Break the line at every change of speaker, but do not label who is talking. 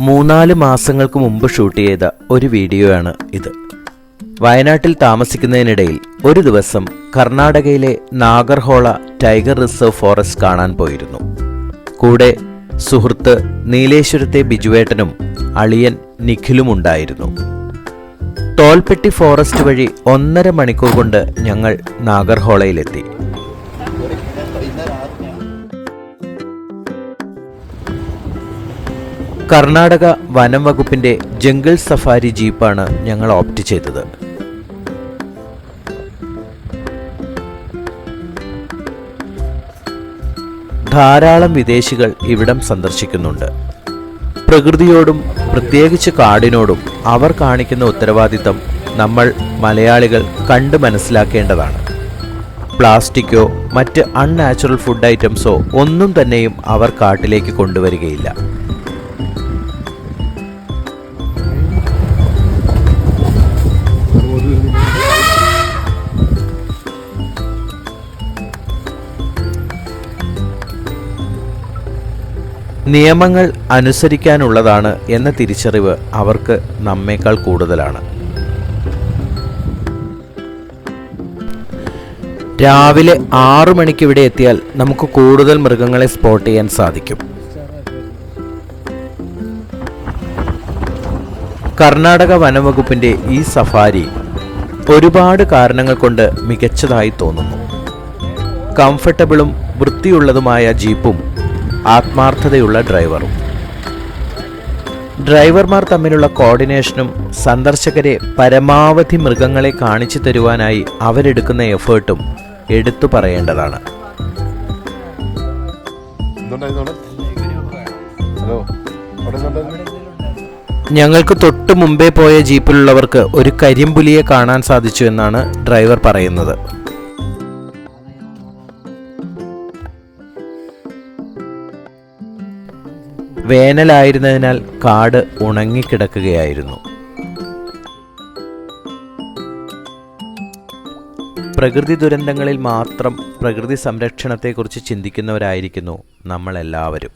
3-4 മാസങ്ങൾക്ക് മുമ്പ് ഷൂട്ട് ചെയ്ത ഒരു വീഡിയോയാണ് ഇത്. വയനാട്ടിൽ താമസിക്കുന്നതിനിടയിൽ ഒരു ദിവസം കർണാടകയിലെ നാഗർഹോള ടൈഗർ റിസർവ് ഫോറസ്റ്റ് കാണാൻ പോയിരുന്നു. കൂടെ സുഹൃത്ത് നീലേശ്വരത്തെ ബിജുവേട്ടനും അളിയൻ നിഖിലും ഉണ്ടായിരുന്നു. തോൽപ്പെട്ടി ഫോറസ്റ്റ് വഴി 1.5 മണിക്കൂർ കൊണ്ട് ഞങ്ങൾ നാഗർഹോളയിലെത്തി. കർണാടക വനം വകുപ്പിന്റെ ജംഗിൾ സഫാരി ജീപ്പാണ് ഞങ്ങൾ ഓപ്റ്റ് ചെയ്തത്. ധാരാളം വിദേശികൾ ഇവിടം സന്ദർശിക്കുന്നുണ്ട്. പ്രകൃതിയോടും പ്രത്യേകിച്ച് കാടിനോടും അവർ കാണിക്കുന്ന ഉത്തരവാദിത്തം നമ്മൾ മലയാളികൾ കണ്ട് മനസ്സിലാക്കേണ്ടതാണ്. പ്ലാസ്റ്റിക്കോ മറ്റ് അൺനാച്ചുറൽ ഫുഡ് ഐറ്റംസോ ഒന്നും തന്നെയും അവർ കാട്ടിലേക്ക് കൊണ്ടുവരികയില്ല. നിയമങ്ങൾ അനുസരിക്കാനുള്ളതാണ് എന്ന തിരിച്ചറിവ് അവർക്ക് നമ്മേക്കാൾ കൂടുതലാണ്. രാവിലെ 6 മണിക്ക് ഇവിടെ എത്തിയാൽ നമുക്ക് കൂടുതൽ മൃഗങ്ങളെ സ്പോട്ട് ചെയ്യാൻ സാധിക്കും. കർണാടക വനംവകുപ്പിന്റെ ഈ സഫാരി ഒരുപാട് കാരണങ്ങൾ കൊണ്ട് മികച്ചതായി തോന്നുന്നു. കംഫർട്ടബിളും വൃത്തിയുള്ളതുമായ ജീപ്പും ആത്മാർത്ഥതയുള്ള ഡ്രൈവറും. ഡ്രൈവർമാർ തമ്മിലുള്ള കോർഡിനേഷനും സന്ദർശകരെ പരമാവധി മൃഗങ്ങളെ കാണിച്ചു തരുവാനായി അവരെടുക്കുന്ന എഫേർട്ടും എടുത്തു പറയേണ്ടതാണ്. ഞങ്ങൾക്ക് തൊട്ടു മുമ്പേ പോയ ജീപ്പിലുള്ളവർക്ക് ഒരു കരിമ്പുലിയെ കാണാൻ സാധിച്ചു എന്നാണ് ഡ്രൈവർ പറയുന്നത്. വേനലായിരുന്നതിനാൽ കാട് ഉണങ്ങിക്കിടക്കുകയായിരുന്നു. പ്രകൃതി ദുരന്തങ്ങളിൽ മാത്രം പ്രകൃതി സംരക്ഷണത്തെക്കുറിച്ച് ചിന്തിക്കുന്നവരായിരിക്കുന്നു നമ്മളെല്ലാവരും.